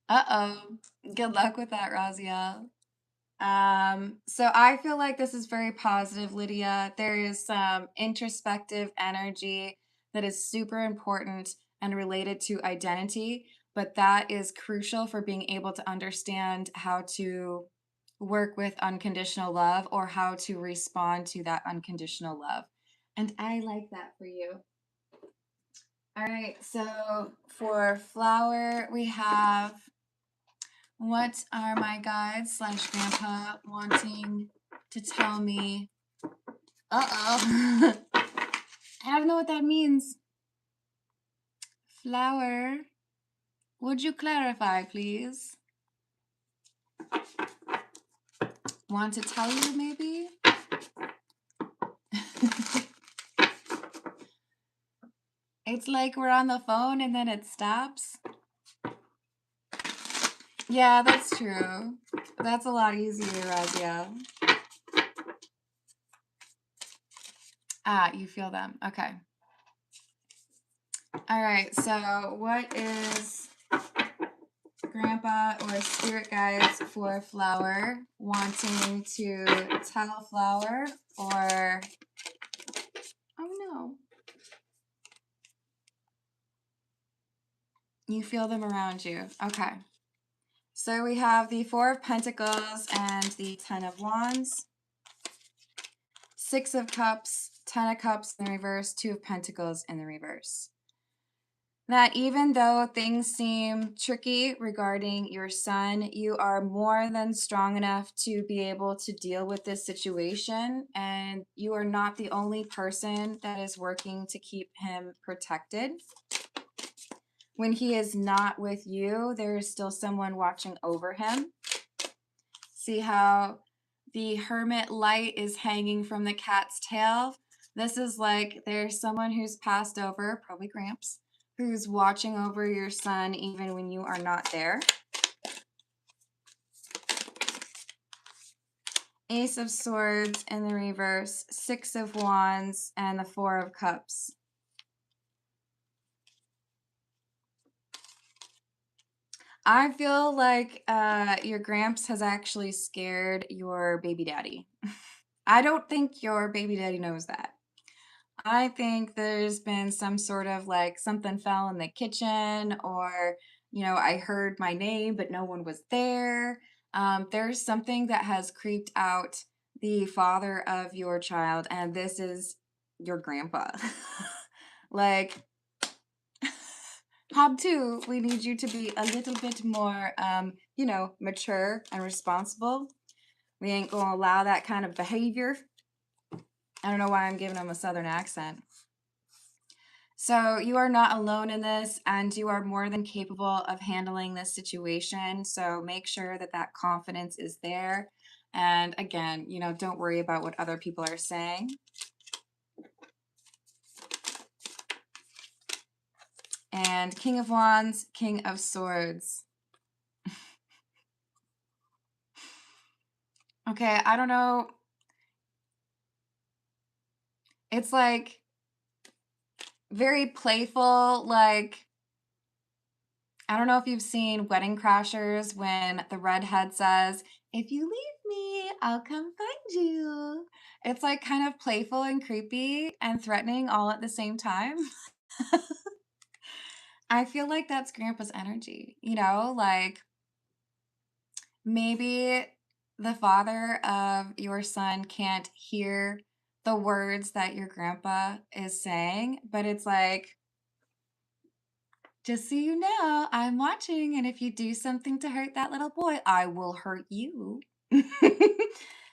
Uh-oh. Good luck with that, Razia. So I feel like this is very positive, Lydia. There is some introspective energy that is super important and related to identity, but that is crucial for being able to understand how to work with unconditional love or how to respond to that unconditional love. And I like that for you. All right, so for Flower, we have What are my guides slash grandpa wanting to tell me? Uh-oh. I don't know what that means. Flower. Would you clarify, please? Want to tell you, maybe? It's like we're on the phone and then it stops. Yeah, that's true. That's a lot easier, Razia. Ah, you feel them. Okay. All right, so what is Grandpa or spirit guides for Flower wanting to tell Flower or... Oh, no. You feel them around you. Okay. So we have the Four of Pentacles and the Ten of Wands. Six of Cups, Ten of Cups in the reverse, Two of Pentacles in the reverse. That even though things seem tricky regarding your son, you are more than strong enough to be able to deal with this situation, and you are not the only person that is working to keep him protected. When he is not with you, there is still someone watching over him. See how the hermit light is hanging from the cat's tail? This is like there's someone who's passed over, probably Gramps, who's watching over your son even when you are not there. Ace of Swords in the reverse, Six of Wands, and the Four of Cups. I feel like your Gramps has actually scared your baby daddy. I don't think your baby daddy knows that. I think there's been some sort of like something fell in the kitchen, or, you know, I heard my name, but no one was there. There's something that has creeped out the father of your child, and this is your grandpa. Like, Hob 2, we need you to be a little bit more, you know, mature and responsible. We ain't gonna allow that kind of behavior. I don't know why I'm giving him a southern accent. So you are not alone in this, and you are more than capable of handling this situation. So make sure that that confidence is there. And again, you know, don't worry about what other people are saying. And King of Wands, King of Swords. Okay, I don't know. It's like very playful, like, I don't know if you've seen Wedding Crashers when the redhead says, "If you leave me, I'll come find you." It's like kind of playful and creepy and threatening all at the same time. I feel like that's Grandpa's energy, you know, like maybe the father of your son can't hear the words that your grandpa is saying, but it's like, just so you know, I'm watching, and if you do something to hurt that little boy, I will hurt you.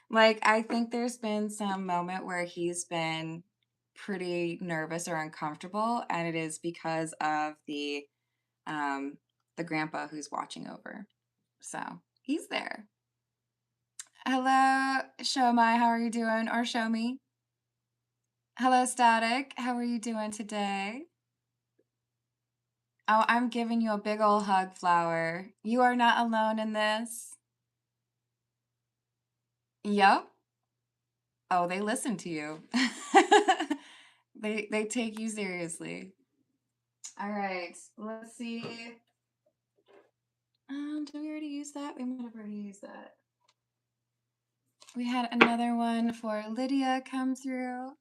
Like, I think there's been some moment where he's been pretty nervous or uncomfortable, and it is because of the grandpa who's watching over. So he's there. Hello, Show My, how are you doing? Or Show Me. Hello, Static, how are you doing today? Oh, I'm giving you a big ol' hug, Flower. You are not alone in this. Yep. Oh, they listen to you. They take you seriously. All right, let's see. Did we already use that? We might have already used that. We had another one for Lydia come through.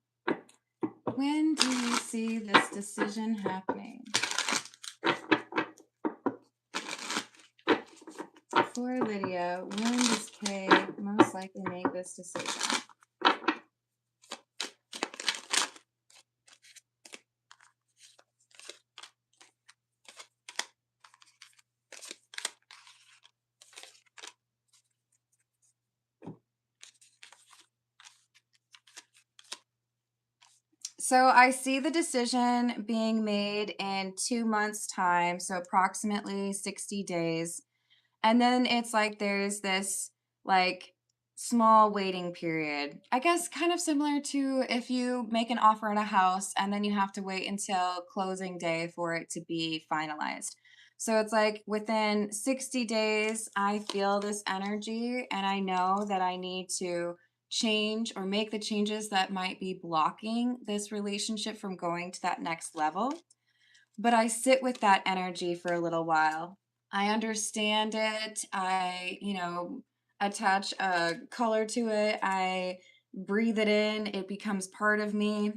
When do you see this decision happening? For Lydia, when does Kay most likely make this decision? So I see the decision being made in 2 months' time, so approximately 60 days. And then it's like there's this like small waiting period. I guess kind of similar to if you make an offer on a house and then you have to wait until closing day for it to be finalized. So it's like within 60 days, I feel this energy and I know that I need to change or make the changes that might be blocking this relationship from going to that next level. But I sit with that energy for a little while. I understand it. Attach a color to it. I breathe it in. It becomes part of me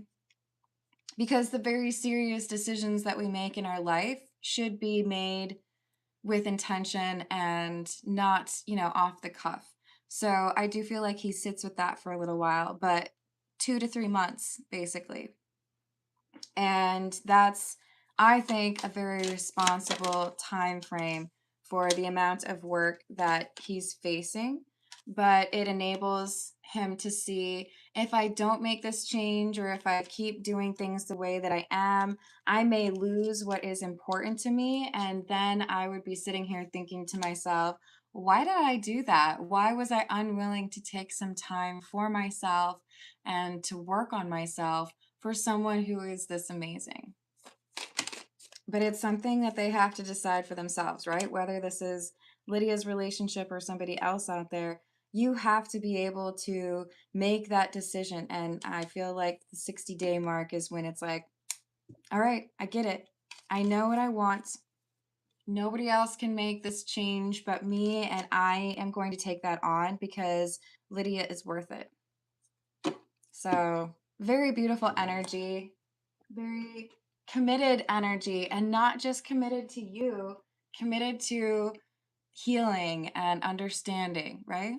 because the very serious decisions that we make in our life should be made with intention and not, off the cuff. So I do feel like he sits with that for a little while, but 2 to 3 months, basically. And that's, I think, a very responsible time frame for the amount of work that he's facing. But it enables him to see, if I don't make this change or if I keep doing things the way that I am, I may lose what is important to me. And then I would be sitting here thinking to myself, why did I do that? Why was I unwilling to take some time for myself and to work on myself for someone who is this amazing? But it's something that they have to decide for themselves, right? Whether this is Lydia's relationship or somebody else out there, you have to be able to make that decision. And I feel like the 60-day mark is when it's like, all right, I get it. I know what I want. Nobody else can make this change but me, and I am going to take that on because Lydia is worth it. So, very beautiful energy, very committed energy, and not just committed to you, committed to healing and understanding, right?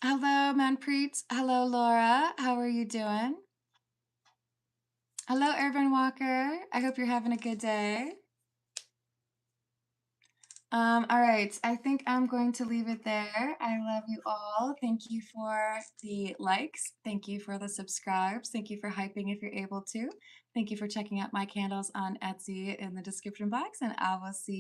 Hello, Manpreet. Hello, Laura. How are you doing? Hello, Urban Walker. I hope you're having a good day. All right. I think I'm going to leave it there. I love you all. Thank you for the likes. Thank you for the subscribes. Thank you for hyping if you're able to. Thank you for checking out my candles on Etsy in the description box, and I will see